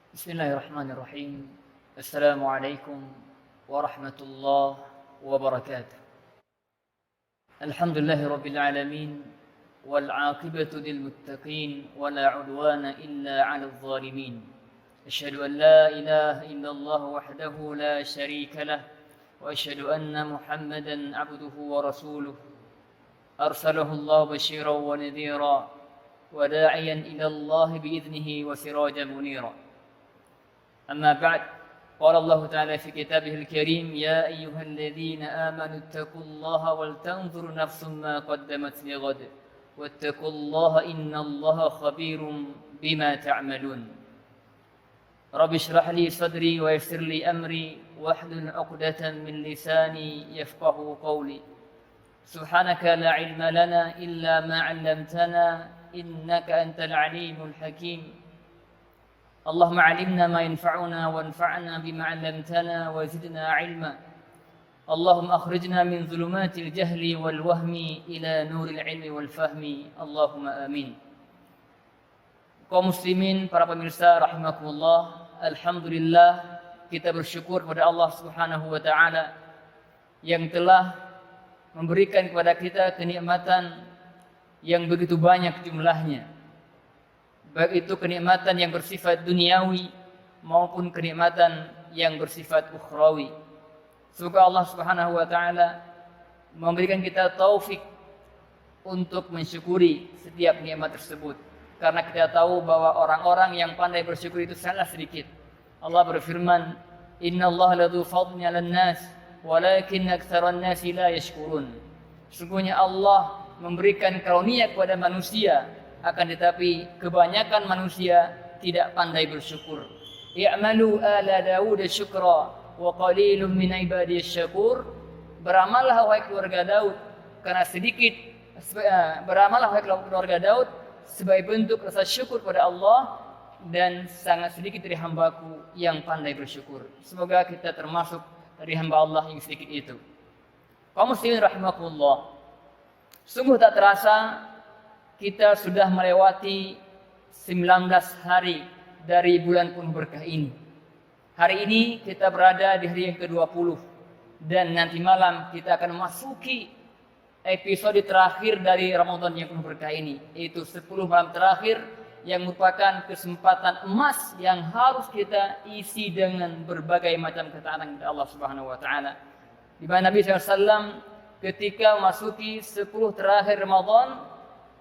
بسم الله الرحمن الرحيم. السلام عليكم ورحمة الله وبركاته. الحمد لله رب العالمين والعاقبة للمتقين ولا عدوان إلا على الظالمين. أشهد أن لا إله إلا الله وحده لا شريك له وأشهد أن محمدا عبده ورسوله أرسله الله بشيرا ونذيرا وداعيا إلى الله بإذنه وسراجا منيرا. أما بعد، قال الله تعالى في كتابه الكريم: يا أيها الذين آمنوا اتقوا الله ولتنظر نفس ما قدمت لغد واتقوا الله إن الله خبير بما تعملون. رب اشرح لي صدري ويسر لي أمري واحلل عقدة من لساني يفقه قولي. سبحانك لا علم لنا إلا ما علمتنا إنك أنت العليم الحكيم. اللهم علمنا ما ينفعنا وانفعنا بما علمتنا وزدنا علما. اللهم أخرجنا من ظلمات الجهل والوهم إلى نور العلم والفهم. اللهم آمين. Kaum muslimin, para pemirsa rahimakumullah, alhamdulillah kita bersyukur kepada Allah Subhanahu wa taala yang telah memberikan kepada kita kenikmatan yang begitu banyak jumlahnya. Baik itu kenikmatan yang bersifat duniawi maupun kenikmatan yang bersifat ukhrawi. Semoga Allah Subhanahu wa taala memberikan kita taufik untuk mensyukuri setiap nikmat tersebut. Karena kita tahu bahwa orang-orang yang pandai bersyukur itu sangat sedikit. Allah berfirman, "Innallaha ladzu fadlin 'alan nas, walakin aktsaran nasi la yashkurun." Sungguhnya Allah memberikan karunia kepada manusia, akan tetapi kebanyakan manusia tidak pandai bersyukur. I'malu ala Daud syukra wa qalilun min ibadiyasy syakur. Beramallah wahai keluarga Daud, karena sedikit beramallah wahai keluarga Daud sebagai bentuk rasa syukur pada Allah, dan sangat sedikit dari hambaku yang pandai bersyukur. Semoga kita termasuk dari hamba Allah yang sedikit itu. Kaum muslimin rahimakumullah, sungguh tak terasa kita sudah melewati 19 hari dari bulan penuh berkah ini. Hari ini kita berada di hari yang ke-20 dan nanti malam kita akan memasuki episode terakhir dari Ramadan yang penuh berkah ini, yaitu 10 malam terakhir yang merupakan kesempatan emas yang harus kita isi dengan berbagai macam ketaatan kepada Allah Subhanahu wa taala. Di mana Nabi SAW ketika memasuki 10 terakhir Ramadan,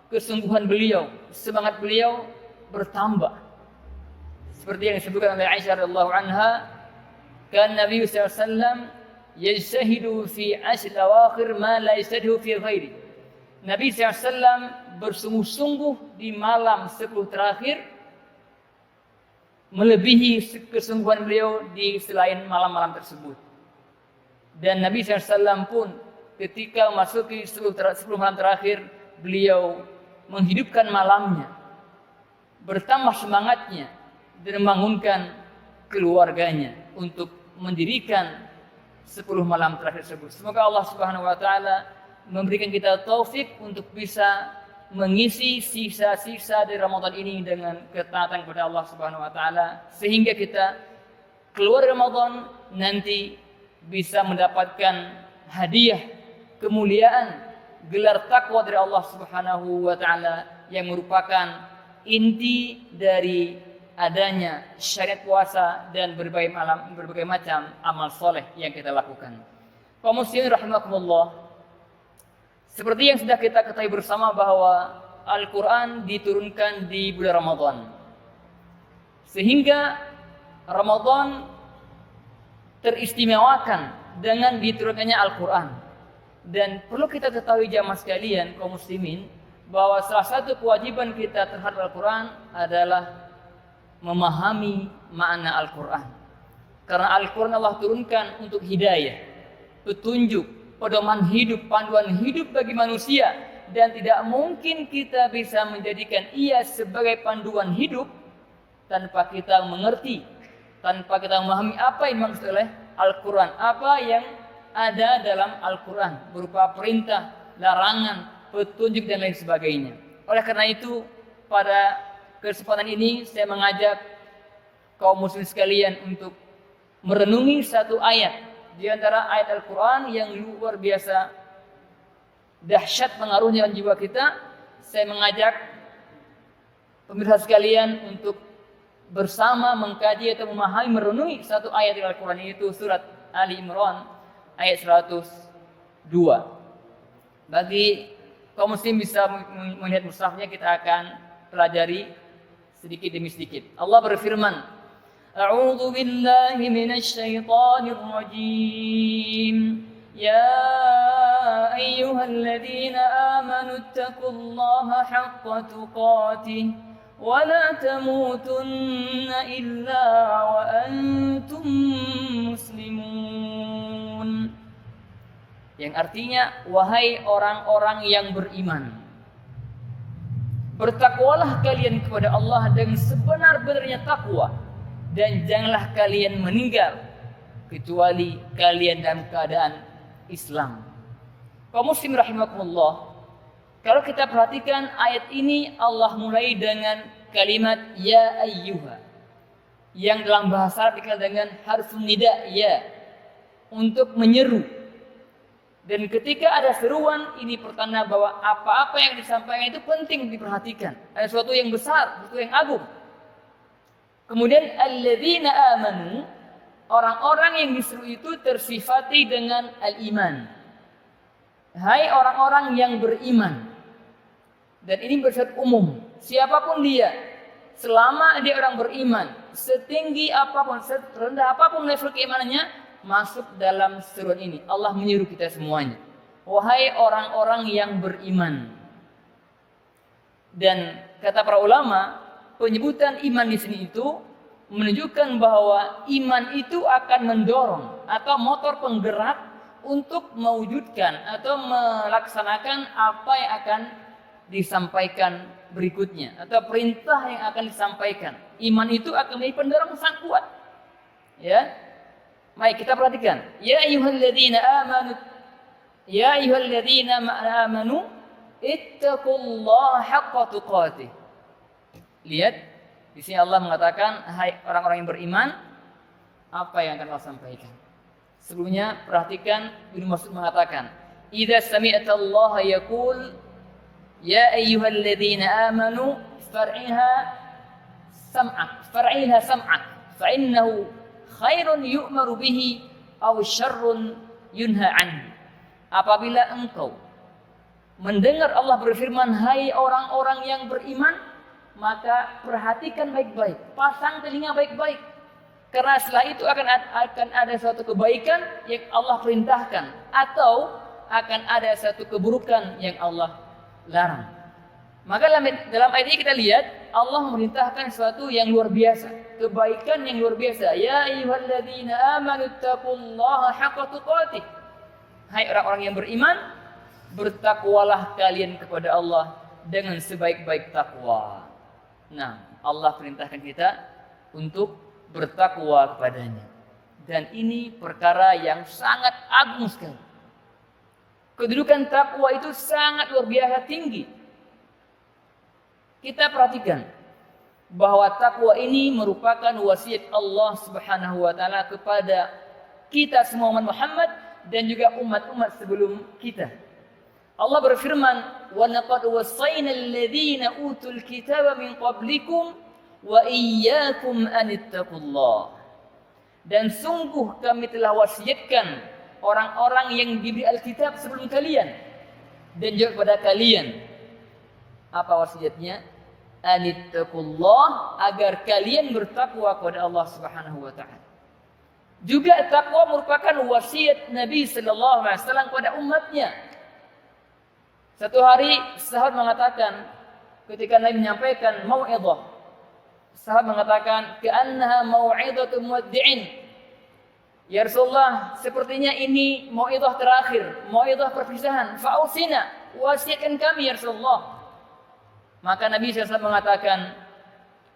kesungguhan beliau, semangat beliau bertambah. Seperti yang disebutkan oleh Aisyah radhiyallahu anha, kan Nabi SAW yajtahidu fi ashr awakhir ma la yajtahidu fi ghairi. Nabi SAW bersungguh-sungguh di malam 10 terakhir melebihi kesungguhan beliau di selain malam-malam tersebut. Dan Nabi SAW pun ketika memasuki 10 malam terakhir, beliau menghidupkan malamnya, bertambah semangatnya dan membangunkan keluarganya untuk mendirikan 10 malam terakhir tersebut. Semoga Allah Subhanahu wa taala memberikan kita taufik untuk bisa mengisi sisa-sisa dari Ramadan ini dengan ketaatan kepada Allah Subhanahu wa taala, sehingga kita keluar Ramadan nanti bisa mendapatkan hadiah kemuliaan gelar takwa dari Allah Subhanahu wa taala yang merupakan inti dari adanya syariat puasa dan berbagai macam amal soleh yang kita lakukan. Kaum muslimin rahimakumullah, seperti yang sudah kita ketahui bersama bahwa Al-Quran diturunkan di bulan Ramadan, sehingga Ramadan teristimewakan dengan diturunkannya Al-Quran. Dan perlu kita ketahui jamaah sekalian, kaum muslimin, bahwa salah satu kewajiban kita terhadap Al-Quran adalah memahami makna Al-Quran. Karena Al-Quran Allah turunkan untuk hidayah, petunjuk, pedoman hidup, panduan hidup bagi manusia. Dan tidak mungkin kita bisa menjadikan ia sebagai panduan hidup tanpa kita mengerti, tanpa kita memahami apa yang dimaksud oleh Al-Quran, apa yang ada dalam Al-Quran berupa perintah, larangan, petunjuk dan lain sebagainya. Oleh karena itu, pada kesempatan ini saya mengajak kaum muslim sekalian untuk merenungi satu ayat di antara ayat Al-Quran yang luar biasa dahsyat pengaruhnya dalam jiwa kita. Saya mengajak pemirsa sekalian untuk bersama mengkaji atau memahami, merenungi satu ayat di Al-Quran, yaitu surat Ali Imran ayat 102. Bagi kaum muslim bisa melihat mushafnya, kita akan pelajari sedikit demi sedikit. Allah berfirman, A'udzu billahi minasy syaithanir rajim. Ya ayyuhalladzina amanu taqullaha haqqa tuqatih wa la tamutunna illa wa antum muslimun. Yang artinya, wahai orang-orang yang beriman, bertakwalah kalian kepada Allah dengan sebenar-benarnya takwa, dan janganlah kalian meninggal kecuali kalian dalam keadaan Islam. Kaum muslim rahimakumullah, kalau kita perhatikan ayat ini, Allah mulai dengan kalimat ya ayyuha, yang dalam bahasa Arab dikenal dengan harfun nida, ya, untuk menyeru. Dan ketika ada seruan, ini pertanda bahwa apa-apa yang disampaikan itu penting diperhatikan. Ada sesuatu yang besar, sesuatu yang agung. Kemudian alladzina amanu, orang-orang yang diseru itu tersifati dengan al-iman. Hai orang-orang yang beriman. Dan ini bersifat umum. Siapapun dia, selama dia orang beriman, setinggi apapun, serendah apapun level keimanannya, masuk dalam seruan ini. Allah menyuruh kita semuanya, wahai orang-orang yang beriman. Dan kata para ulama, penyebutan iman di sini itu menunjukkan bahwa iman itu akan mendorong atau motor penggerak untuk mewujudkan atau melaksanakan apa yang akan disampaikan berikutnya, atau perintah yang akan disampaikan. Iman itu akan menjadi pendorong sangat kuat. Ya, mari kita perhatikan. Ya ayyuhalladzina amanu, ya ayyuhalladzina amanu ittaqullaha haqqa tuqatih. Lihat, di sini Allah mengatakan, hai orang-orang yang beriman, apa yang akan Allah sampaikan. Sebelumnya perhatikan, Ibnu Mas'ud mengatakan, idza sami'ta Allah yaqul ya ayyuhalladzina amanu far'iha sam'ak fa innahu khairun yu'maru bihi aw syarrun yunha anhu. Apabila engkau mendengar Allah berfirman, hai orang-orang yang beriman, maka perhatikan baik-baik, pasang telinga baik-baik, karena setelah itu akan ada suatu kebaikan yang Allah perintahkan, atau akan ada suatu keburukan yang Allah larang. Maka dalam ayat ini kita lihat Allah memerintahkan sesuatu yang luar biasa, kebaikan yang luar biasa. Ya ayyuhalladzina amanu taqullaha haqqa tuqatih. Hai orang-orang yang beriman, bertakwalah kalian kepada Allah dengan sebaik-baik takwa. Nah, Allah perintahkan kita untuk bertakwa kepadanya. Dan ini perkara yang sangat agung sekali. Kedudukan takwa itu sangat luar biasa tinggi. Kita perhatikan bahwa takwa ini merupakan wasiat Allah Subhanahu wa taala kepada kita semua umat Muhammad dan juga umat-umat sebelum kita. Allah berfirman, "Wa laqad wassayna alladhina utul kitaba min qablikum wa iyyakum an ittaqullah." Dan sungguh kami telah wasiatkan orang-orang yang diberi Alkitab sebelum kalian dan juga kepada kalian. Apa wasiatnya? Anittaqullah, agar kalian bertakwa kepada Allah Subhanahu wa taala. Juga takwa merupakan wasiat Nabi sallallahu alaihi wasallam kepada umatnya. Satu hari sahabat mengatakan, ketika Nabi menyampaikan mau'izah, sahabat mengatakan, "Ka'annaha mau'izatu muwaddi'in." Ya Rasulullah, sepertinya ini mau'izah terakhir, mau'izah perpisahan. Fa'usina, wasiatkan kami ya Rasulullah. Maka Nabi SAW mengatakan,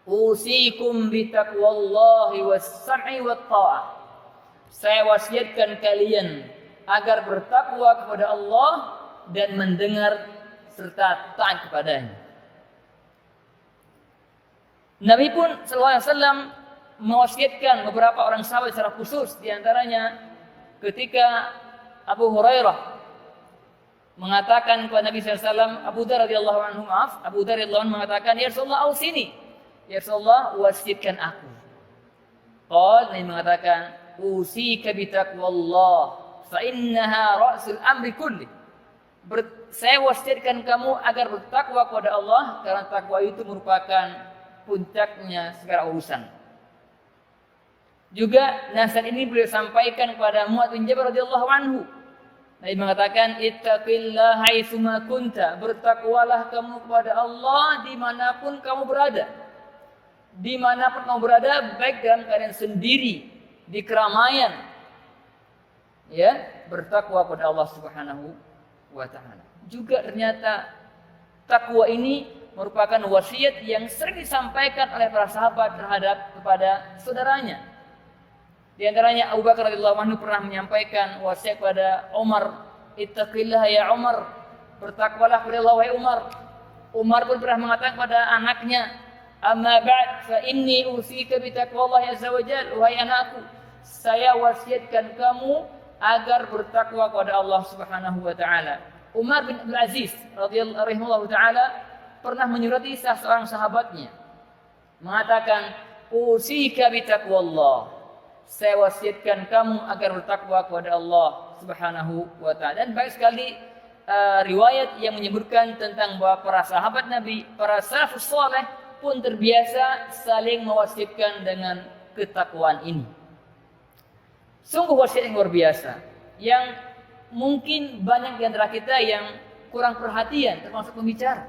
"Usikum bitaqwallahi was-sam'i wat-tha'ah." Saya wasiatkan kalian agar bertakwa kepada Allah dan mendengar serta taat kepadanya. Nabi pun sallallahu alaihi wasallam mewasiatkan beberapa orang sahabat secara khusus, di antaranya ketika Abu Hurairah mengatakan kepada Nabi SAW, Abu Dzar radhiyallahu anhu mengatakan, "Ya Rasulullah, ausini." Ya Rasulullah, wasiatkan aku. Nabi mengatakan, "Usika bi taqwallah, fa innaha ra'sul amri kulli." Saya wasiatkan kamu agar bertakwa kepada Allah, karena takwa itu merupakan puncaknya segala urusan. Juga nasihat ini beliau sampaikan kepada Mu'adz bin Jabal radhiyallahu anhu. Nabi mengatakan, "Ittaqillaha haitsuma kunta." Bertakwalah kamu kepada Allah dimanapun kamu berada. Dimanapun kamu berada, baik dalam keadaan sendiri, di keramaian, ya, bertakwa kepada Allah Subhanahu wa ta'ala. Juga ternyata takwa ini merupakan wasiat yang sering disampaikan oleh para sahabat kepada saudaranya. Di antaranya Abu Bakar radhiyallahu anhu pernah menyampaikan wasiat kepada Umar, "Ittaqillaha ya Umar." Bertakwalah kepada Allah wahai Umar. Umar pun pernah mengatakan kepada anaknya, "Amma ba'd fa inni usika bi taqwallahi azza wa jalla." Wahai anakku, saya wasiatkan kamu agar bertakwa kepada Allah Subhanahu wa taala. Umar bin Abdul Aziz radhiyallahu taala pernah menyurati salah seorang sahabatnya mengatakan, "Usika bi taqwallah." Saya wasiatkan kamu agar bertakwa kepada Allah Subhanahu wa taala. Dan banyak sekali riwayat yang menyebutkan tentang bahwa para sahabat Nabi, para salafus saleh pun terbiasa saling mewasiatkan dengan ketakwaan ini. Sungguh wasiat yang luar biasa, yang mungkin banyak di antara kita yang kurang perhatian, termasuk pembicara,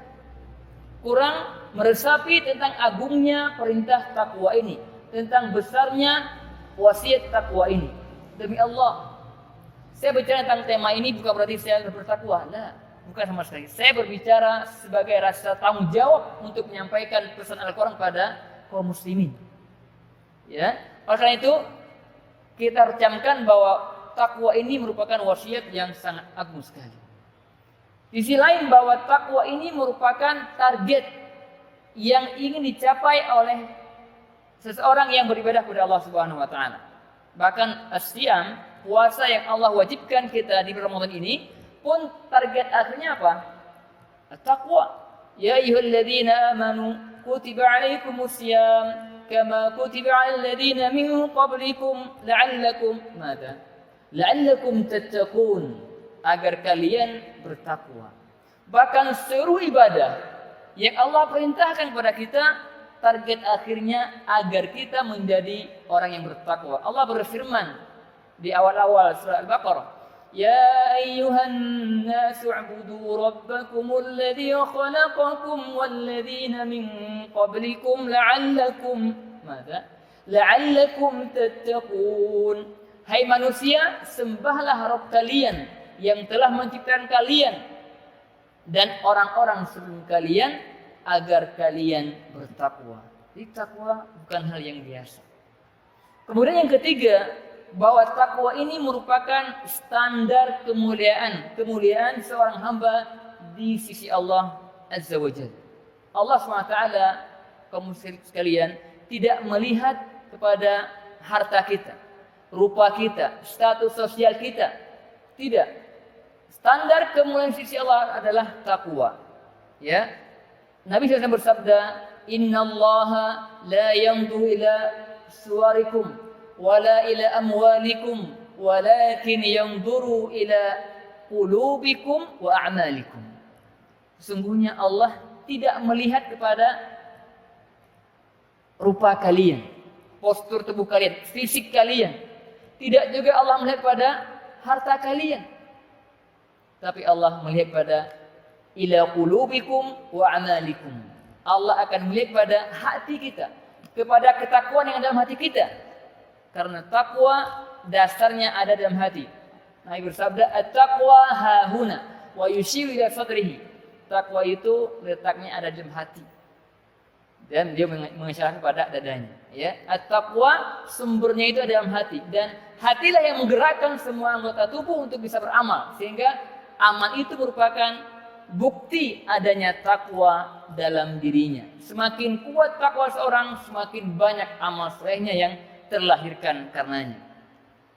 kurang meresapi tentang agungnya perintah takwa ini, tentang besarnya wasiat takwa ini. Demi Allah, saya bicara tentang tema ini bukan berarti saya bertakwa, nah, bukan sama sekali. Saya berbicara sebagai rasa tanggung jawab untuk menyampaikan pesan Al-Quran pada kaum muslimin. Ya, oleh karena itu kita harus camkan bahwa takwa ini merupakan wasiat yang sangat agung sekali. Di sisi lain bahwa takwa ini merupakan target yang ingin dicapai oleh seseorang yang beribadah kepada Allah Subhanahu wa taala. Bahkan as-siyam, puasa yang Allah wajibkan kita di bulan Ramadan ini pun target akhirnya apa? At-taqwa. Ya ayyuhalladzina amanu kutiba 'alaikumus syiyam kama kutiba 'alal ladzina min qablikum la'allakum madza? La'allakum tattaqun, agar kalian bertakwa. Bahkan seluruh ibadah yang Allah perintahkan kepada kita, target akhirnya agar kita menjadi orang yang bertakwa. Allah berfirman di awal-awal surah Al-Baqarah, "Ya ayyuhan nasu 'budu rabbakumul ladzi khalaqakum wal ladzina min qablikum la'allakum madza? La'allakum tattaqun." Hai manusia, sembahlah Rabb kalian yang telah menciptakan kalian dan orang-orang sebelum kalian agar kalian bertakwa. Jadi takwa bukan hal yang biasa. Kemudian yang ketiga, bahwa takwa ini merupakan standar kemuliaan seorang hamba di sisi Allah Azza wa Jalla. Allah SWT, kaum muslim sekalian, tidak melihat kepada harta kita, rupa kita, status sosial kita. Tidak. Standar kemuliaan sisi Allah adalah takwa. Ya. Nabi SAW bersabda, "Innallaha la yanzuru ila suwarikum wala ila amwalikum walakin yanzuru ila qulubikum wa a'malikum." Sesungguhnya Allah tidak melihat kepada rupa kalian, postur tubuh kalian, fisik kalian. Tidak juga Allah melihat pada harta kalian. Tapi Allah melihat pada ila qulubikum wa amalikum. Allah akan melihat pada hati kita, kepada ketakwaan yang ada dalam hati kita. Karena takwa dasarnya ada dalam hati. Nabi bersabda, "At-taqwa hahuna wa yushiru ila sadrihi." Takwa itu letaknya ada dalam hati. Dan dia mengisyaratkan pada dadanya. Ya, at-taqwa sumbernya itu ada dalam hati, dan hatilah yang menggerakkan semua anggota tubuh untuk bisa beramal, sehingga amal itu merupakan bukti adanya takwa dalam dirinya. Semakin kuat takwa seorang, semakin banyak amal solehnya yang terlahirkan karenanya.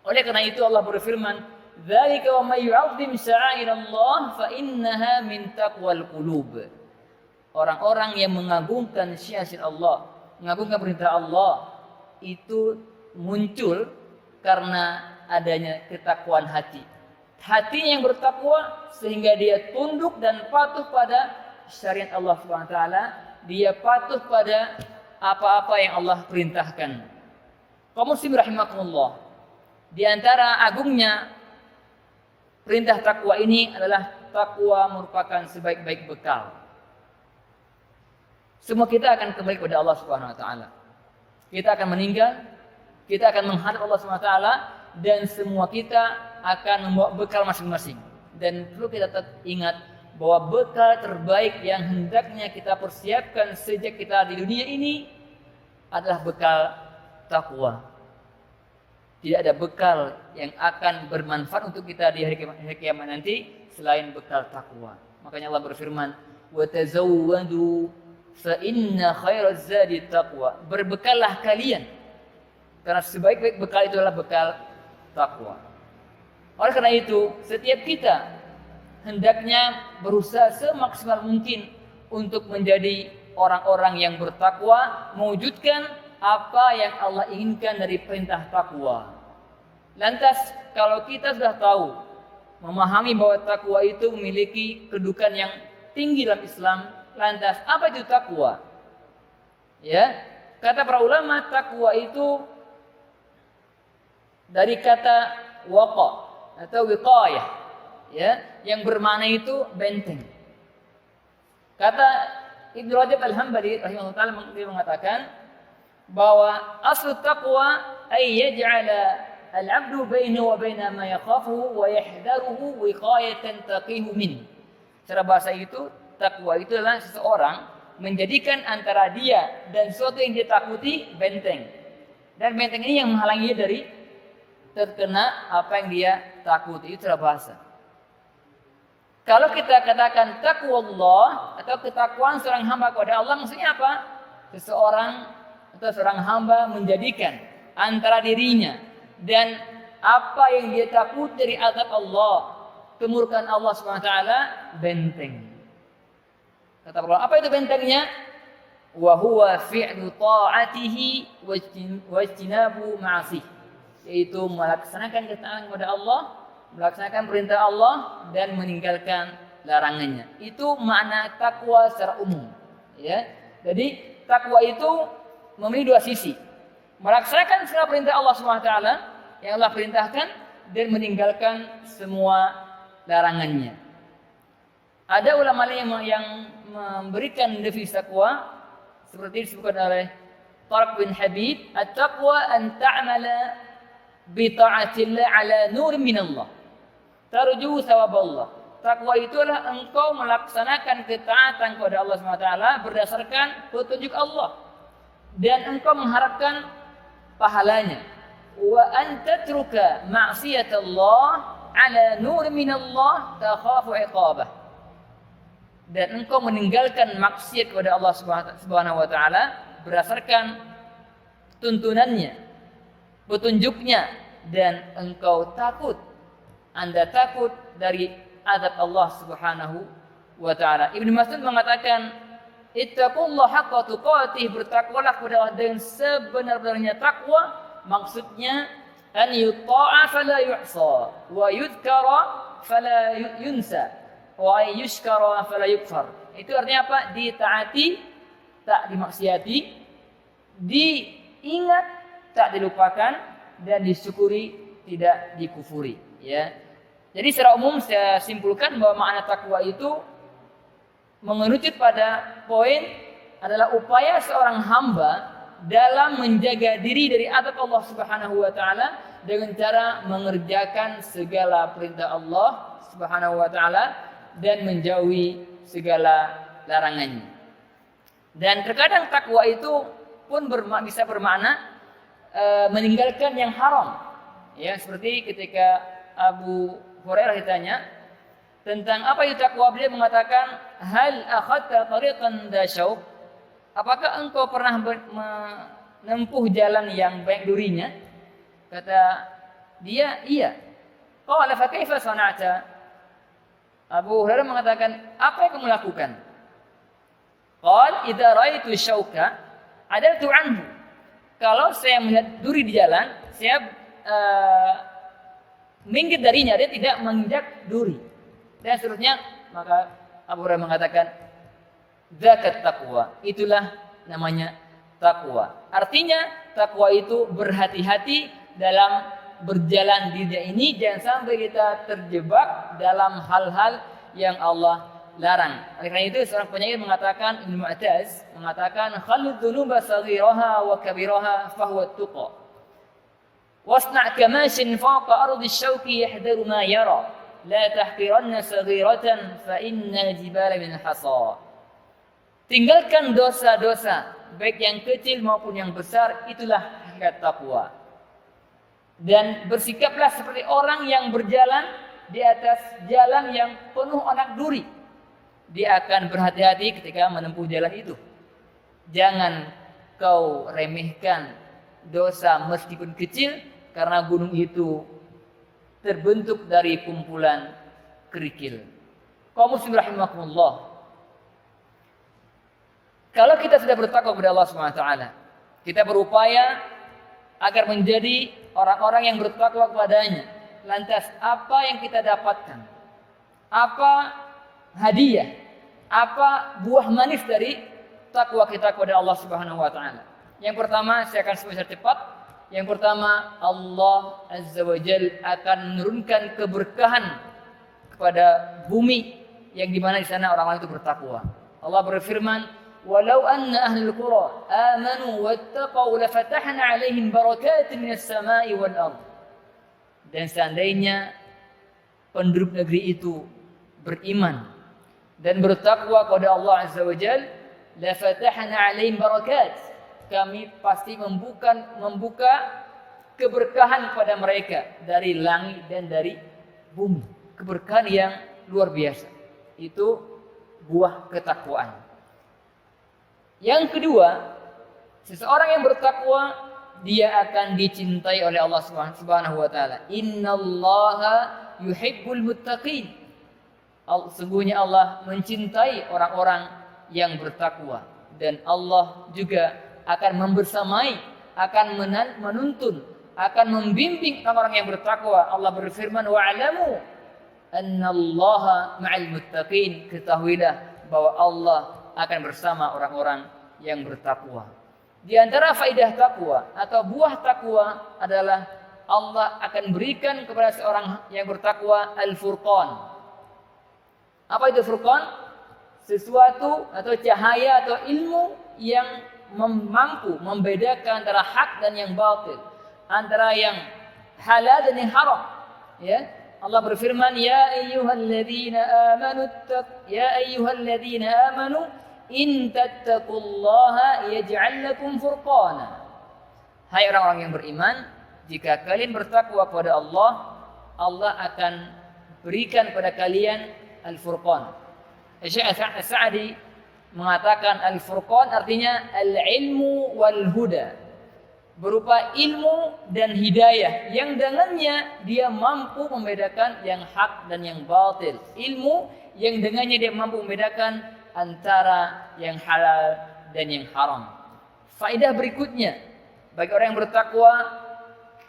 Oleh karena itu Allah berfirman, "Dzalika wa may yu'azzim sya'airallah fa innaha min taqwal qulub." Orang-orang yang mengagungkan syiar-syiar Allah, mengagungkan perintah Allah, itu muncul karena adanya ketakwaan hati. Hatinya yang bertakwa sehingga dia tunduk dan patuh pada syariat Allah Subhanahu wa taala, dia patuh pada apa-apa yang Allah perintahkan. Kaum muslim rahimakumullah, di antara agungnya perintah takwa ini adalah takwa merupakan sebaik-baik bekal. Semua kita akan kembali kepada Allah Subhanahu wa taala. Kita akan meninggal, kita akan menghadap Allah Subhanahu wa taala, dan semua kita akan membawa bekal masing-masing. Dan perlu kita ingat bahwa bekal terbaik yang hendaknya kita persiapkan sejak kita di dunia ini adalah bekal takwa. Tidak ada bekal yang akan bermanfaat untuk kita di hari kiamat nanti selain bekal takwa. Makanya Allah berfirman, "Wa tazawwadu fa inna khairaz zadi taqwa." Berbekallah kalian, karena sebaik-baik bekal itu adalah bekal takwa. Oleh karena itu, setiap kita hendaknya berusaha semaksimal mungkin untuk menjadi orang-orang yang bertakwa, mewujudkan apa yang Allah inginkan dari perintah takwa. Lantas, kalau kita sudah tahu, memahami bahwa takwa itu memiliki kedudukan yang tinggi dalam Islam, lantas apa itu takwa? Ya, kata para ulama, takwa itu dari kata waqa atau wiqayah, ya, yang bermakna itu benteng. Kata Ibnu Rajab Al-Hambali rahimahullah taala mengatakan bahwa aslu taqwa ay yaj'ala al-'abdu bainahu wa baina ma yakhafuhu wa yahdaruhu wiqayatan taqihu min. Secara bahasa itu, takwa itu adalah seseorang menjadikan antara dia dan sesuatu yang dia takuti benteng. Dan benteng ini yang menghalangi dia dari terkena apa yang dia takuti. Itu secara bahasa. Kalau kita katakan taqwallah atau ketakwaan seorang hamba kepada Allah, maksudnya apa? Seseorang atau seorang hamba menjadikan antara dirinya dan apa yang dia takut dari azab Allah, kemurkaan Allah Subhanahu wa taala, benteng. Kata Allah, apa itu bentengnya? Wa huwa fi'lu ta'atihi wa ijtinabu ma'asih. Yaitu melaksanakan ketaatan kepada Allah, melaksanakan perintah Allah dan meninggalkan larangannya. Itu makna takwa secara umum, ya. Jadi takwa itu memiliki dua sisi. Melaksanakan segala perintah Allah Subhanahu wa taala yang Allah perintahkan dan meninggalkan semua larangannya. Ada ulama yang memberikan definisi takwa seperti disebutkan oleh Tariq bin Habib, at-taqwa an ta'mala bi ta'atillah ala nur minallah tarju thawaballah. Takwa itu adalah engkau melaksanakan ketaatan kepada Allah SWT berdasarkan petunjuk Allah dan engkau mengharapkan pahalanya. Wa an tatruka ma'siyatallah ala nur minallah takhafu iqabah. Dan engkau meninggalkan maksiat kepada Allah Subhanahu wa taala berdasarkan tuntunannya, petunjuknya, dan engkau takut, Anda takut dari azab Allah Subhanahu wa taala. Ibnu Mas'ud mengatakan, "Ittaqullaha haqqa tuqatih," bertakwalah kepada Allah dengan sebenar-benarnya takwa. Maksudnya an yuta'a fala yu'sa wa yudhkara fala yunsa wa yushkara fala yukfar. Itu artinya apa? Ditaati, tak dimaksiati, diingat, tak dilupakan, dan disyukuri, tidak dikufuri, ya. Jadi secara umum saya simpulkan bahwa makna takwa itu mengerucut pada poin adalah upaya seorang hamba dalam menjaga diri dari azab Allah Subhanahu wa taala dengan cara mengerjakan segala perintah Allah Subhanahu wa taala dan menjauhi segala larangannya. Dan terkadang takwa itu pun bisa bermakna meninggalkan yang haram. Ya, seperti ketika Abu Hurairah ditanya tentang apa itu takwa, beliau mengatakan, hal akhadta tariqan dha syauq? Apakah engkau pernah menempuh jalan yang banyak durinya? Kata dia, iya. Qala fa kaifa sana'ta? Abu Hurairah mengatakan, apa yang kamu lakukan? Qala idza ra'aitu syauka adaltu anhu. Kalau saya melihat duri di jalan, saya minggir darinya, dia tidak menginjak duri. Dan seterusnya, maka Abu Hurairah mengatakan, zakat taqwa, itulah namanya takwa. Artinya takwa itu berhati-hati dalam berjalan di dunia ini, jangan sampai kita terjebak dalam hal-hal yang Allah larang. Oleh karena itu seorang penyair mengatakan, Ibnu Mu'taz mengatakan, khalid dzunuba saghiraha wa kabiraha fahuwa tuqa. Wasna' kamashin fawqa ardi syauqi yahdaru ma yara. La tahqiranna saghiratan fa innal jibala min hasa. Tinggalkan dosa-dosa, baik yang kecil maupun yang besar, itulah hakikat takwa. Dan bersikaplah seperti orang yang berjalan di atas jalan yang penuh anak duri. Dia akan berhati-hati ketika menempuh jalan itu. Jangan kau remehkan dosa meskipun kecil, karena gunung itu terbentuk dari kumpulan kerikil. Kaum muslimin rahimakumullah. Kalau kita sudah bertakwa kepada Allah Subhanahu wa taala, kita berupaya agar menjadi orang-orang yang bertakwa kepadanya. Lantas apa yang kita dapatkan? Apa hadiah? Apa buah manis dari takwa kita kepada Allah Subhanahu wa taala? Yang pertama, saya akan sebut secara cepat. Yang pertama, Allah Azza wa Jalla akan menurunkan keberkahan kepada bumi yang di mana di sana orang-orang itu bertakwa. Allah berfirman, "Walau anna ahlul qura amanu wattaqau lafatahna 'alaihim barakatin minas sama'i wal ardh." Dan seandainya penduduk negeri itu beriman dan bertakwa kepada Allah Azza wa Jalla, lafatahna 'alaihim barakat. Kami pasti membuka keberkahan kepada mereka dari langit dan dari bumi. Keberkahan yang luar biasa. Itu buah ketakwaan. Yang kedua, seseorang yang bertakwa, dia akan dicintai oleh Allah Subhanahu wa taala. Innallaha yuhibbul muttaqin. Sesungguhnya Allah mencintai orang-orang yang bertakwa, dan Allah juga akan membersamai, akan menuntun, akan membimbing orang-orang yang bertakwa. Allah berfirman, wa'lamu annallaha ma'al muttaqin. Ketahuilah bahwa Allah akan bersama orang-orang yang bertakwa. Di antara faidah takwa atau buah takwa adalah Allah akan berikan kepada seorang yang bertakwa al-furqan. Apa itu furqan? Sesuatu atau cahaya atau ilmu yang mampu membedakan antara hak dan yang batil, antara yang halal dan yang haram. Ya, Allah berfirman, ya ayyuhalladzina amanu in tattaqullaha yaj'al lakum furqana. Hai orang-orang yang beriman, jika kalian bertakwa kepada Allah, Allah akan berikan kepada kalian al-furqan. Syekh As-Sa'di mengatakan al-furqan artinya al-ilmu wal huda, berupa ilmu dan hidayah yang dengannya dia mampu membedakan yang hak dan yang batil. Ilmu yang dengannya dia mampu membedakan antara yang halal dan yang haram. Faedah berikutnya, bagi orang yang bertakwa,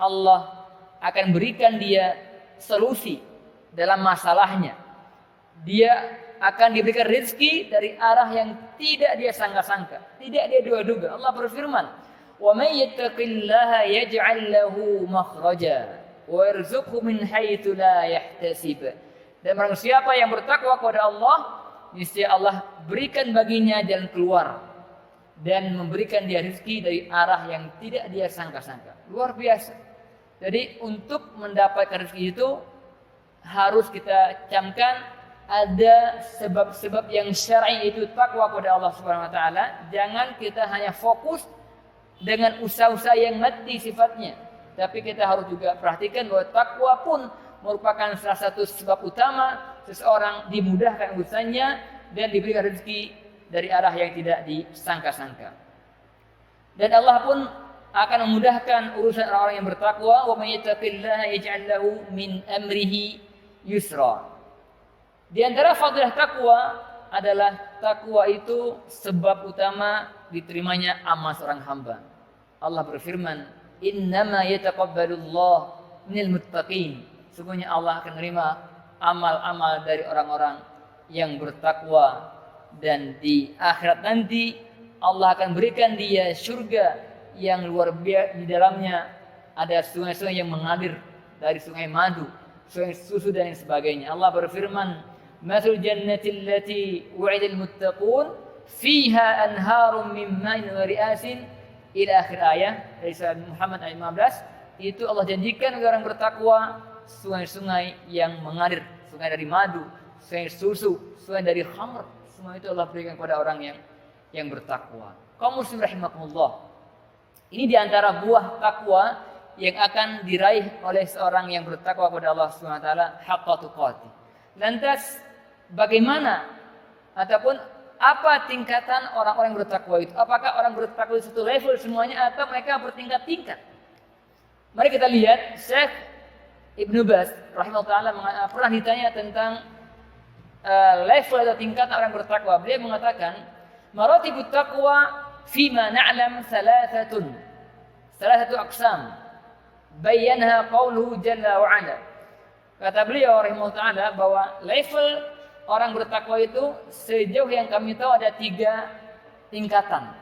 Allah akan berikan dia solusi dalam masalahnya. Dia akan diberikan rezeki dari arah yang tidak dia sangka-sangka, tidak dia duga-duga. Allah berfirman, "Wa may yattaqillaha yaj'al lahu makhraja wa yarzuqhu min haitsu la yahtasib." Dan barang siapa yang bertakwa kepada Allah, niscaya Allah berikan baginya jalan keluar dan memberikan dia rezeki dari arah yang tidak dia sangka-sangka. Luar biasa. Jadi untuk mendapatkan rezeki itu harus kita camkan ada sebab-sebab yang syar'i, itu takwa kepada Allah Subhanahu wa taala. Jangan kita hanya fokus dengan usaha-usaha yang mati sifatnya, tapi kita harus juga perhatikan bahwa takwa pun merupakan salah satu sebab utama seseorang dimudahkan urusannya dan diberikan rezeki dari arah yang tidak disangka-sangka. Dan Allah pun akan memudahkan urusan orang-orang yang bertakwa. Wa may yattaqillaha yaj'al lahu min amrihi yusra. Di antara fadilah takwa adalah takwa itu sebab utama diterimanya amal seorang hamba. Allah berfirman, "Innama yataqabbalullahu minal muttaqin." Sungguhnya Allah akan menerima amal-amal dari orang-orang yang bertakwa, dan di akhirat nanti Allah akan berikan dia surga yang luar biasa. Di dalamnya ada sungai-sungai yang mengalir dari sungai madu, sungai susu dan sebagainya. Allah berfirman, "Mathalul jannati allati wu'idal muttaqun fiha anharun min ma'in ghairi asin." Ila akhir ayat dari surah Muhammad ayat 15. Itu Allah janjikan bagi orang bertakwa sungai-sungai yang mengalir, sungai dari madu, sungai susu, sungai dari khamr. Semua itu Allah berikan kepada orang yang bertakwa. Kaum muslim rahimakumullah. Ini diantara buah takwa yang akan diraih oleh seorang yang bertakwa kepada Allah Subhanahu wa taala haqqa tuqatih. Lantas bagaimana ataupun apa tingkatan orang-orang yang bertakwa itu? Apakah orang bertakwa itu satu level semuanya atau mereka bertingkat-tingkat? Mari kita lihat Syekh Ibnu Baz rahimahullah taala pernah ditanya tentang level atau tingkatan orang bertakwa. Beliau mengatakan, "Maratibut taqwa fima na'lam thalathatun." Salah satu aqsam. Bayyanha qauluhu jalla wa ala. Kata beliau rahimahullah taala bahwa level orang bertakwa itu sejauh yang kami tahu ada 3 tingkatan.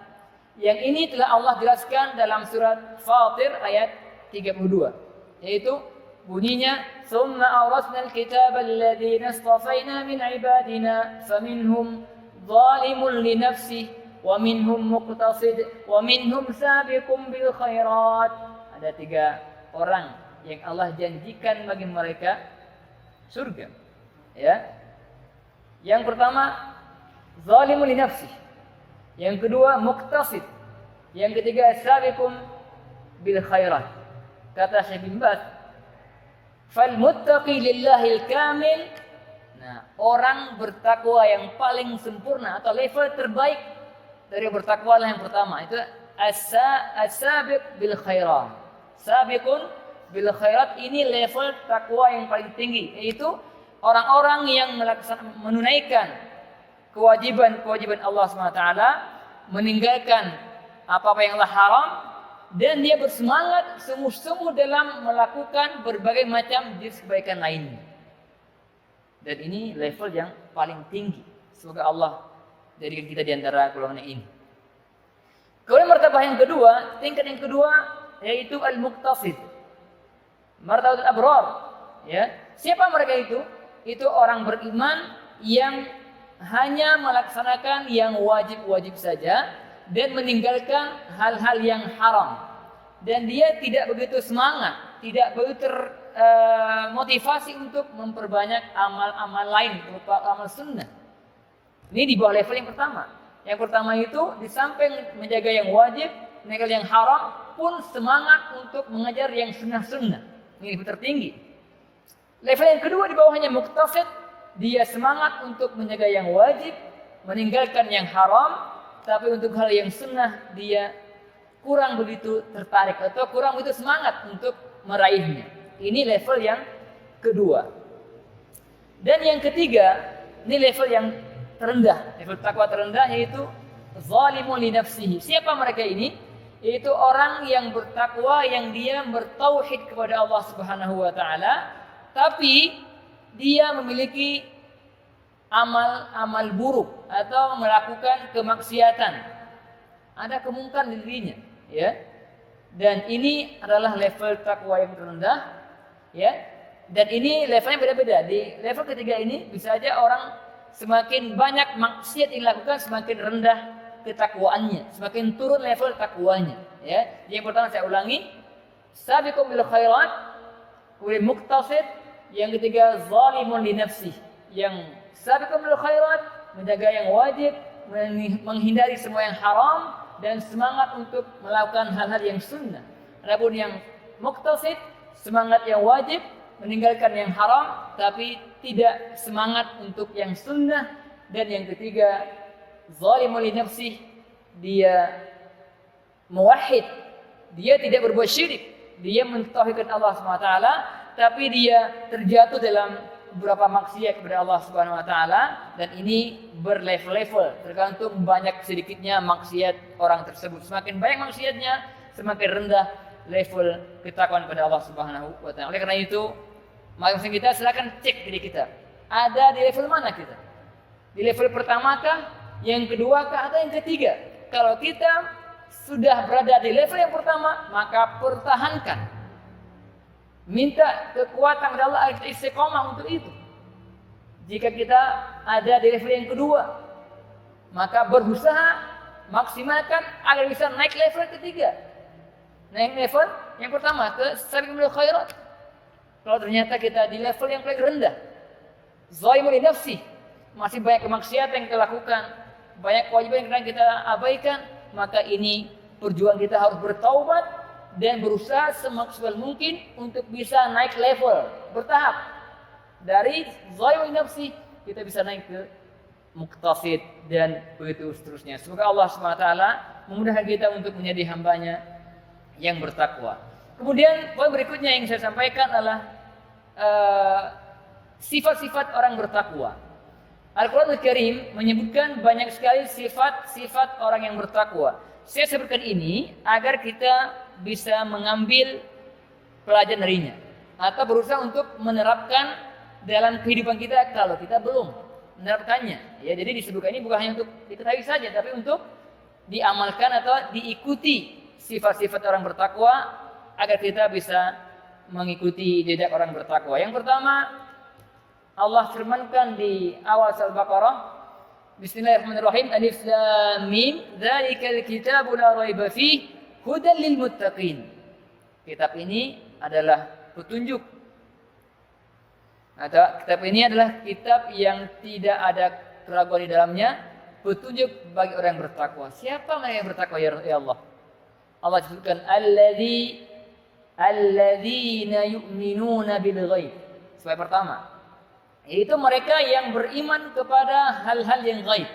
Yang ini telah Allah jelaskan dalam surat Fatir ayat 32, yaitu bunyinya, "Tsumma awrasnal kitaba alladziina istafaina min ibadina faminhum zalimun li nafsihi wa minhum muqtasid wa minhum sabiqun bil khairat." Ada 3 orang yang Allah janjikan bagi mereka surga. Ya. Yang pertama zalimun li nafsihi. Yang kedua muqtasid. Yang ketiga sabiqun bil khairat. Kata Syekh bin Baz, "Fal muttaqi lillahil kamil." Nah, orang bertakwa yang paling sempurna atau level terbaik dari bertakwa yang pertama itu as-sabiq bil khairat. Sabiqun bil khairat ini level takwa yang paling tinggi, yaitu orang-orang yang menunaikan kewajiban-kewajiban Allah SWT, meninggalkan apa-apa yang Allah haram, dan dia bersemangat sungguh-sungguh dalam melakukan berbagai macam jenis kebaikan lainnya. Dan ini level yang paling tinggi. Semoga Allah jadikan kita di antara golongan ini. Kemudian martabah yang kedua, tingkat yang kedua yaitu al-muqtasid. Martabatul abrar, ya. Siapa mereka itu? Itu orang beriman yang hanya melaksanakan yang wajib-wajib saja dan meninggalkan hal-hal yang haram. Dan dia tidak begitu semangat, tidak begitu termotivasi untuk memperbanyak amal-amal lain berupa amal sunnah. Ini di bawah level yang pertama. Yang pertama itu di samping menjaga yang wajib, meninggalkan yang haram, pun semangat untuk mengejar yang sunnah-sunnah. Ini lebih tertinggi. Level yang kedua di bawahnya muqtasid, dia semangat untuk menjaga yang wajib, meninggalkan yang haram, tapi untuk hal yang sunnah dia kurang begitu tertarik atau kurang begitu semangat untuk meraihnya. Ini level yang kedua. Dan yang ketiga, ini level yang terendah, level takwa terendah, yaitu zalimun li nafsihi. Siapa mereka ini? Yaitu orang yang bertakwa yang dia bertauhid kepada Allah Subhanahu wa taala, tapi dia memiliki amal-amal buruk atau melakukan kemaksiatan. Ada kemungkaran di dirinya, ya. Dan ini adalah level takwa yang terendah, ya. Dan ini levelnya beda-beda. Di level ketiga ini bisa aja orang semakin banyak maksiat yang dilakukan, semakin rendah ketakwaannya, semakin turun level takwanya, ya. Yang pertama saya ulangi, sabiqun bil khairat, kemudian muqtasid, yang ketiga zalimun li nafsihi. Yang sabiqun bil khairat, menjaga yang wajib, menghindari semua yang haram, dan semangat untuk melakukan hal-hal yang sunnah. Adapun yang muqtasid, semangat yang wajib, meninggalkan yang haram tapi tidak semangat untuk yang sunnah. Dan yang ketiga, zalimul li nafsih, dia muwahhid, dia tidak berbuat syirik, dia mentauhidkan Allah SWT, tapi dia terjatuh dalam beberapa maksiat kepada Allah Subhanahu wa taala, dan ini berlevel-level tergantung banyak sedikitnya maksiat orang tersebut. Semakin banyak maksiatnya, semakin rendah level ketakwaan kepada Allah Subhanahu wa taala. Oleh karena itu, masing-masing kita silakan cek diri kita. Ada di level mana kita? Di level pertamakah, yang keduakah, atau yang ketiga? Kalau kita sudah berada di level yang pertama, maka pertahankan. Minta kekuatan kepada Allah agar istiqomah untuk itu. Jika kita ada di level yang kedua, maka berusaha maksimalkan agar bisa naik level ketiga. Naik level yang pertama ke sabiqul khairat. Kalau ternyata kita di level yang paling rendah, zalimul li nafsi, masih banyak kemaksiatan yang kita lakukan, banyak kewajiban yang kita abaikan, maka ini perjuangan kita harus bertaubat dan berusaha semaksimal mungkin untuk bisa naik level bertahap. Dari zalim nafsi kita bisa naik ke muqtasid dan begitu seterusnya. Semoga Allah SWT memudahkan kita untuk menjadi hambanya yang bertakwa. Kemudian poin berikutnya yang saya sampaikan adalah sifat-sifat orang bertakwa. Al-Quran Al-Karim menyebutkan banyak sekali sifat-sifat orang yang bertakwa. Saya sebutkan ini agar kita bisa mengambil pelajaran darinya atau berusaha untuk menerapkan dalam kehidupan kita kalau kita belum menerapkannya. Ya, jadi disebutkan ini bukan hanya untuk diketahui saja, tapi untuk diamalkan atau diikuti sifat-sifat orang bertakwa agar kita bisa mengikuti jejak orang bertakwa. Yang pertama, Allah firmankan di awal surah Al-Baqarah, Bismillahirrahmanirrahim, Alif Lam Mim, Dzalikal kitabu la raiba fihi hudan lil muttaqin. Kitab ini adalah petunjuk. Atau kitab ini adalah kitab yang tidak ada keraguan di dalamnya, petunjuk bagi orang yang bertakwa. Siapa mereka yang bertakwa ya Allah? Allah sebutkan alladzina yu'minuna bil ghaib. Sebab pertama, yaitu mereka yang beriman kepada hal-hal yang gaib.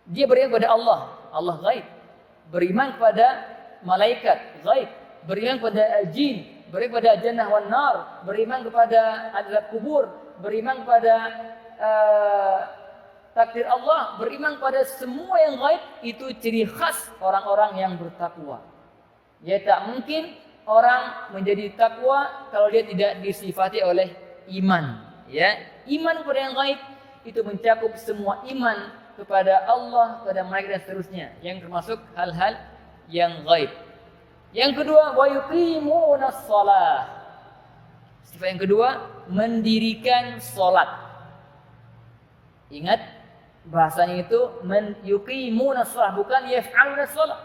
Dia beriman kepada Allah, Allah gaib. Beriman kepada malaikat, gaib. Beriman kepada jin, beriman kepada jannah wan nar, beriman kepada azab kubur, beriman kepada takdir Allah, beriman kepada semua yang gaib. Itu ciri khas orang-orang yang bertakwa. Ya, tak mungkin orang menjadi takwa kalau dia tidak disifati oleh iman. Ya, iman kepada yang gaib itu mencakup semua iman kepada Allah, kepada malaikat dan seterusnya, yang termasuk hal-hal yang gaib. Yang kedua, wa yuqimunas shalah. Sifat yang kedua, mendirikan salat. Ingat bahasanya itu yuqimunas shalah, bukan yaf'alunas shalah.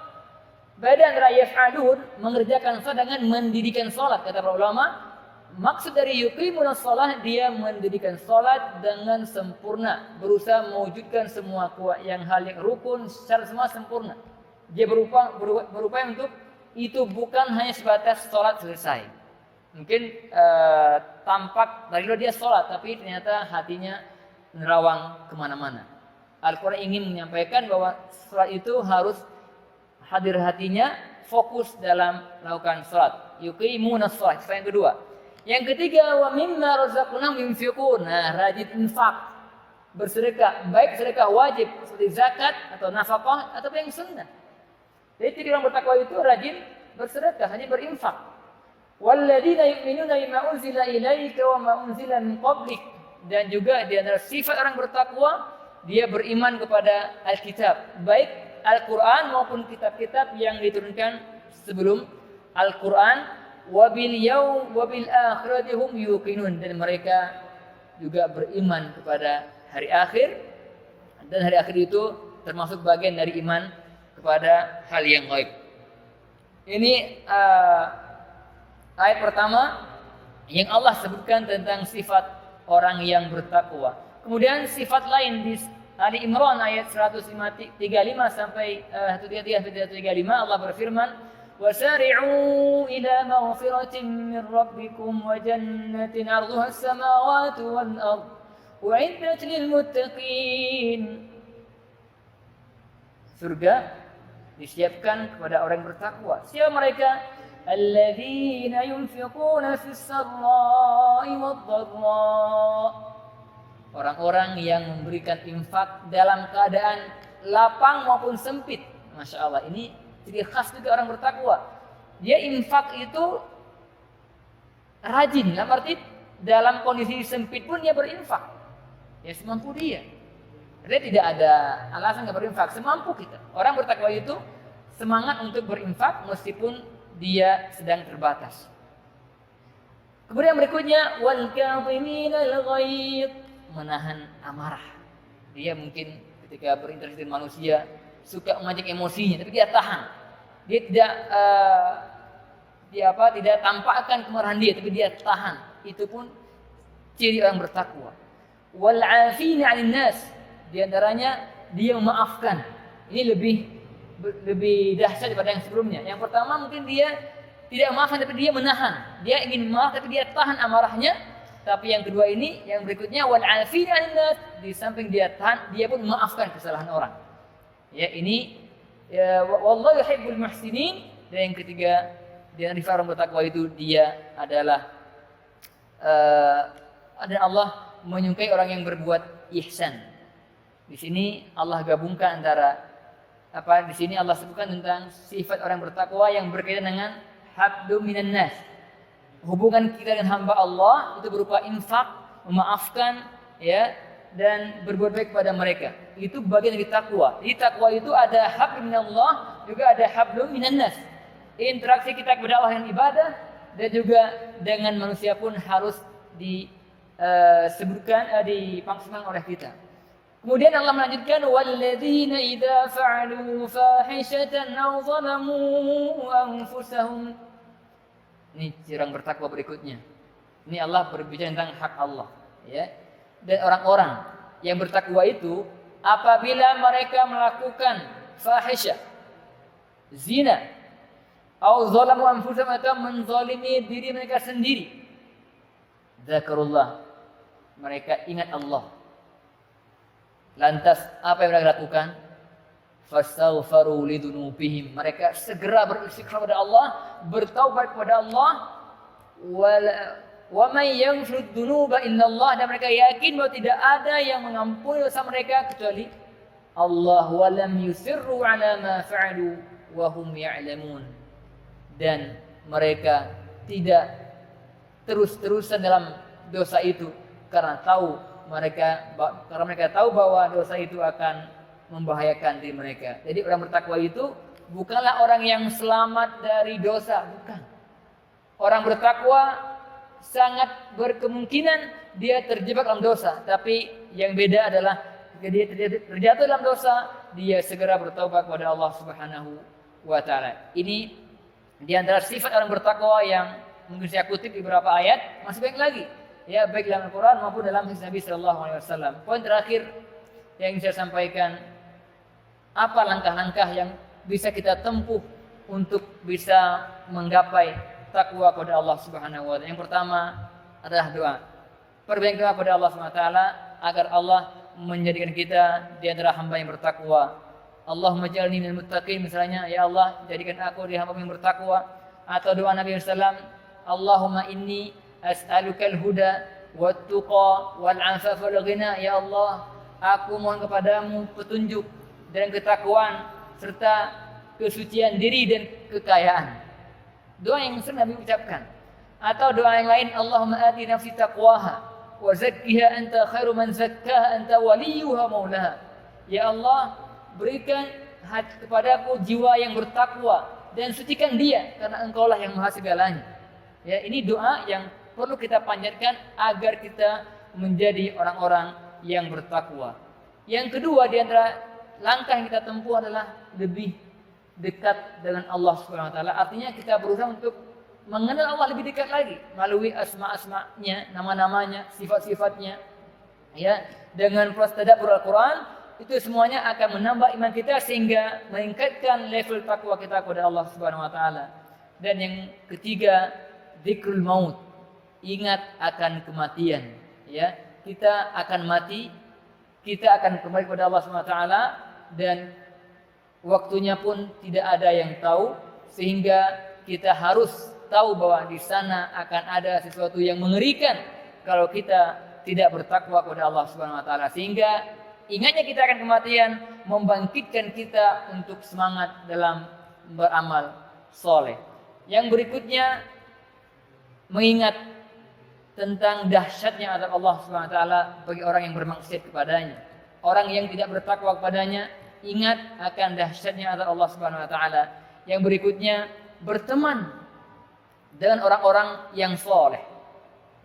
Beda antara yaf'alun, mengerjakan salat, dengan mendirikan salat. Kata para ulama, maksud dari yuqimunas shalah, dia mendirikan salat dengan sempurna, berusaha mewujudkan semua hal yang rukun secara semua sempurna. Dia berupaya untuk itu bukan hanya sebatas salat selesai. Mungkin tampak dari luar dia salat, tapi ternyata hatinya nerawang kemana-mana. Al-Quran ingin menyampaikan bahwa salat itu harus hadir hatinya, fokus dalam melakukan salat. Yuqimunas shalah. Yang kedua. Yang ketiga, wa mimma razaqnahum yunfiqun. Nah, rajin infak, bersedekah, baik sedekah wajib seperti zakat atau nafkah atau yang sunnah. Jadi ciri orang bertakwa itu rajin bersedekah, hanya berinfak. Walladzina yu'minuna bima unzila ilaika wa ma unzila min qablik. Dan juga di antara sifat orang bertakwa, dia beriman kepada Alkitab, baik Al-Quran maupun kitab-kitab yang diturunkan sebelum Al-Quran. Wabil yaum wabil akhirati hum yuqinun, dan mereka juga beriman kepada hari akhir, dan hari akhir itu termasuk bagian dari iman kepada hal yang gaib. Ini ayat pertama yang Allah sebutkan tentang sifat orang yang bertakwa. Kemudian sifat lain di Ali Imran ayat 135 sampai 135 Allah berfirman, وسارعوا إلى مغفرة من ربكم وجنة عرضها السماوات والأرض أعدت للمتقين. Surga disiapkan kepada orang yang bertakwa. Siapa mereka? Alladzina yunfiquna fis sarra'i wad-dharra. Orang-orang yang memberikan infak dalam keadaan lapang maupun sempit. Masya Allah, ini ciri khas juga orang bertakwa. Dia infak itu rajin, dalam kondisi sempit pun dia berinfak. Ya semampu dia. Dia tidak ada alasan nggak berinfak, semampu kita. Orang bertakwa itu semangat untuk berinfak meskipun dia sedang terbatas. Kemudian berikutnya wal kadhiminal ghaidh, menahan amarah. Dia mungkin ketika berinteraksi dengan manusia suka memancing emosinya, tapi dia tahan. Dia tidak tampakkan kemarahan dia, tapi dia tahan. Itu pun ciri orang bertakwa. Wal 'afina 'anil nas, di antaranya dia memaafkan. Ini lebih dahsyat daripada yang sebelumnya. Yang pertama mungkin dia tidak memaafkan tapi dia menahan. Dia ingin maaf tapi dia tahan amarahnya. Tapi yang kedua ini, yang berikutnya wal 'afina 'anil nas, di samping dia tahan, dia pun memaafkan kesalahan orang. Ya, ini ya, wallahu yuhibbul muhsinin. Dan yang ketiga, di antara orang bertakwa itu dia adalah Allah menyukai orang yang berbuat ihsan. Di sini Allah gabungkan antara di sini Allah sebutkan tentang sifat orang bertakwa yang berkaitan dengan habdu minan nas. Hubungan kita dengan hamba Allah itu berupa infak, memaafkan, ya, dan berbuat baik kepada mereka. Itu bagian dari takwa. Di takwa itu ada hablu minallah, juga ada hablu minan nas. Interaksi kita kepada Allah yang ibadah dan juga dengan manusia pun harus dipaksimalkan oleh kita. Kemudian Allah melanjutkan walladzina idza fa'alu fahishatan aw zalamu anfusahum. Ini orang bertakwa berikutnya. Ini Allah berbicara tentang hak Allah, ya. Dan orang-orang yang bertakwa itu apabila mereka melakukan fahisyah, zina, atau zalamu anfusahum, atau menzalimi diri mereka sendiri, zakarullah, mereka ingat Allah. Lantas apa yang mereka lakukan? Fastaghfaru lidunubihim, mereka segera beristighfar kepada Allah, bertaubat kepada Allah. Wa may yaghfiru dzunuba illallah, dan mereka yakin bahwa tidak ada yang mengampuni dosa mereka kecuali Allah. Wa lam yusirru ala ma fa'alu wa hum ya'lamun, dan mereka tidak terus-terusan dalam dosa itu karena mereka tahu bahwa dosa itu akan membahayakan diri mereka. Jadi orang bertakwa itu bukanlah orang yang selamat dari dosa, bukan. Orang bertakwa sangat berkemungkinan dia terjebak dalam dosa, tapi yang beda adalah jika dia terjatuh dalam dosa, dia segera bertaubat kepada Allah Subhanahu wa taala. Ini di antara sifat orang bertakwa yang mungkin saya kutip di beberapa ayat, masih banyak lagi. Ya, baik dalam Al-Qur'an maupun dalam hadis Nabi sallallahu alaihi wasallam. Poin terakhir yang saya sampaikan, apa langkah-langkah yang bisa kita tempuh untuk bisa menggapai takwa kepada Allah Subhanahu wa taala. Yang pertama adalah doa. Perbanyak doa kepada Allah Subhanahu wa taala agar Allah menjadikan kita di antara hamba yang bertakwa. Allahumma ij'alni minal muttaqin, misalnya, ya Allah jadikan aku di hamba yang bertakwa. Atau doa Nabi sallallahu alaihi wasallam, Allahumma inni as'alukal huda wat tuqa wal 'afafa wal ghina. Ya Allah, aku mohon kepadamu petunjuk dan ketakwaan serta kesucian diri dan kekayaan. Doa yang sering Nabi ucapkan. Atau doa yang lain, Allahumma ati nafsi taqwaha wa zakkiha anta khairu man zakkaha anta waliyuha maulaha. Ya Allah, berikan kepadaku jiwa yang bertakwa dan sucikan dia karena Engkaulah yang maha segalanya. Ya, ini doa yang perlu kita panjatkan agar kita menjadi orang-orang yang bertakwa. Yang kedua di antara langkah yang kita tempuh adalah lebih dekat dengan Allah Subhanahu wa taala. Artinya kita berusaha untuk mengenal Allah lebih dekat lagi melalui asma-asmanya, nama-namanya, sifat-sifatnya. Ya, dengan proses tadabbur Al-Qur'an itu semuanya akan menambah iman kita sehingga meningkatkan level takwa kita kepada Allah Subhanahu wa taala. Dan yang ketiga, dzikrul maut. Ingat akan kematian, ya. Kita akan mati, kita akan kembali kepada Allah Subhanahu wa taala dan waktunya pun tidak ada yang tahu, sehingga kita harus tahu bahwa di sana akan ada sesuatu yang mengerikan kalau kita tidak bertakwa kepada Allah Subhanahu wa taala. Sehingga ingatnya kita akan kematian membangkitkan kita untuk semangat dalam beramal soleh. Yang berikutnya, mengingat tentang dahsyatnya azab Allah Subhanahu wa taala bagi orang yang bermaksiat kepadanya. Orang yang tidak bertakwa kepadanya, ingat akan dahsyatnya azab Allah Subhanahu wa taala. Yang berikutnya, berteman dengan orang-orang yang soleh.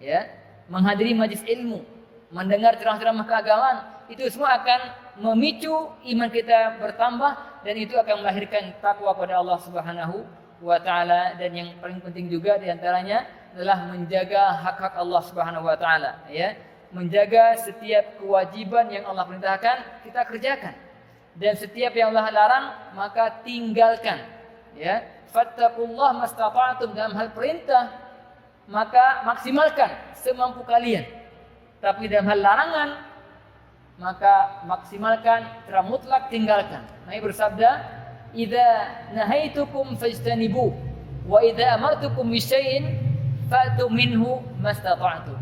Ya, menghadiri majlis ilmu, mendengar ceramah-ceramah keagamaan, itu semua akan memicu iman kita bertambah dan itu akan melahirkan takwa kepada Allah Subhanahu wa taala. Dan yang paling penting juga diantaranya adalah menjaga hak-hak Allah Subhanahu wa taala, ya. Menjaga setiap kewajiban yang Allah perintahkan kita kerjakan dan setiap yang Allah larang maka tinggalkan, ya. Fattaqullah mastata'tum, dalam hal perintah maka maksimalkan semampu kalian. Tapi dalam hal larangan maka maksimalkan, secara mutlak tinggalkan. Nabi bersabda, "Idza nahaitukum fajtanibu wa idza amartukum bisyai'in fa'tu minhu mastata'tum."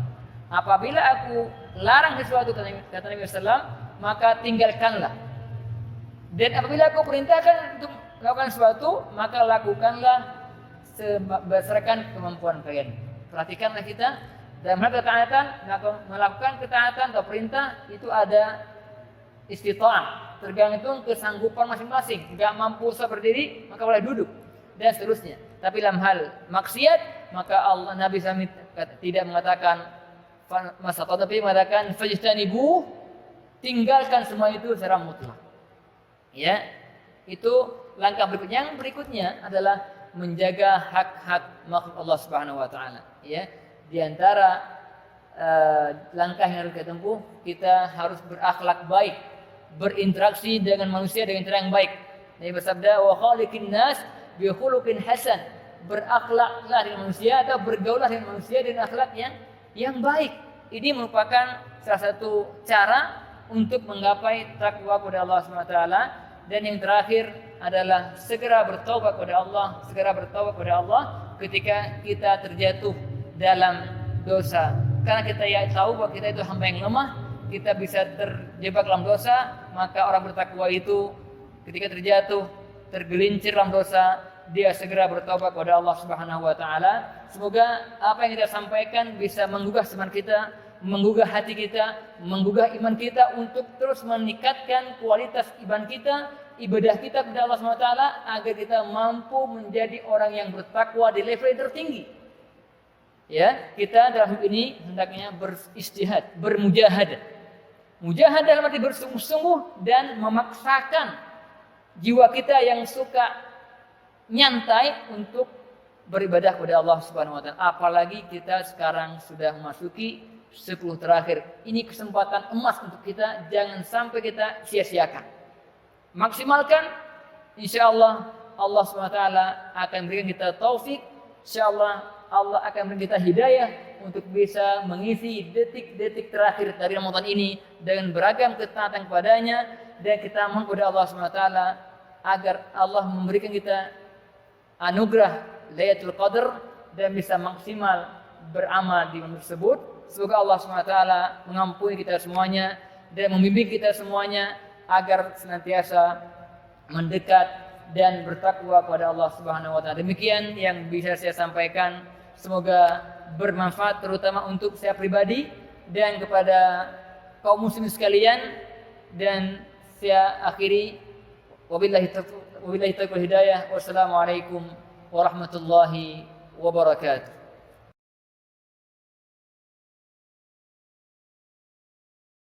Apabila aku larang sesuatu, kata Nabi sallallahu, maka tinggalkanlah. Dan apabila aku perintahkan untuk melakukan sesuatu, maka lakukanlah berdasarkan kemampuan kalian. Perhatikanlah kita dalam hal ketaatan, melakukan ketaatan atau perintah itu ada istita'ah, tergantung kesanggupan masing-masing. Enggak mampu berdiri, maka boleh duduk dan seterusnya. Tapi dalam hal maksiat, maka Allah Nabi SAW tidak mengatakan masata'tum, tapi mengatakan fajtanibu, tinggalkan semua itu secara mutlak. Ya, itu langkah berikutnya. Yang berikutnya adalah menjaga hak-hak makhluk Allah Subhanahu wa taala, ya. Di antara langkah yang harus kita tempuh, kita harus berakhlak baik, berinteraksi dengan manusia dengan cara yang baik. Nabi bersabda, "Wa khaliqin nas bi khuluqin hasan." Berakhlaklah dengan manusia atau bergaullah dengan manusia dengan akhlak yang baik. Ini merupakan salah satu cara untuk menggapai takwa kepada Allah Subhanahu wa taala. Dan yang terakhir adalah segera bertaubat kepada Allah, segera bertaubat kepada Allah ketika kita terjatuh dalam dosa. Karena kita tahu bahwa kita itu hamba yang lemah, kita bisa terjebak dalam dosa, maka orang bertakwa itu ketika terjatuh, tergelincir dalam dosa, dia segera bertaubat kepada Allah Subhanahu wa taala. Semoga apa yang kita sampaikan bisa menggugah semangat kita, menggugah hati kita, menggugah iman kita untuk terus meningkatkan kualitas iman kita, ibadah kita kepada Allah Subhanahu wa taala agar kita mampu menjadi orang yang bertakwa di level yang tertinggi. Ya, kita dalam hidup ini hendaknya beristihad, bermujahadah. Mujahadah dalam arti bersungguh-sungguh dan memaksakan jiwa kita yang suka nyantai untuk beribadah kepada Allah Subhanahu wa taala. Apalagi kita sekarang sudah memasuki 10 terakhir. Ini kesempatan emas untuk kita, jangan sampai kita sia-siakan. Maksimalkan, insyaallah Allah Subhanahu wa taala akan berikan kita taufik. Insyaallah Allah akan beri kita hidayah untuk bisa mengisi detik-detik terakhir dari Ramadan ini dengan beragam ketaatan kepadanya, dan kita mohon kepada Allah Subhanahu wa taala agar Allah memberikan kita anugerah Lailatul Qadar dan bisa maksimal beramal di malam tersebut. Semoga Allah Subhanahu wa taala mengampuni kita semuanya dan membimbing kita semuanya agar senantiasa mendekat dan bertakwa kepada Allah Subhanahu wa taala. Demikian yang bisa saya sampaikan. Semoga bermanfaat terutama untuk saya pribadi dan kepada kaum muslimin sekalian. Dan saya akhiri, wabillahi taufiq wal hidayah. Wassalamualaikum warahmatullahi wabarakatuh.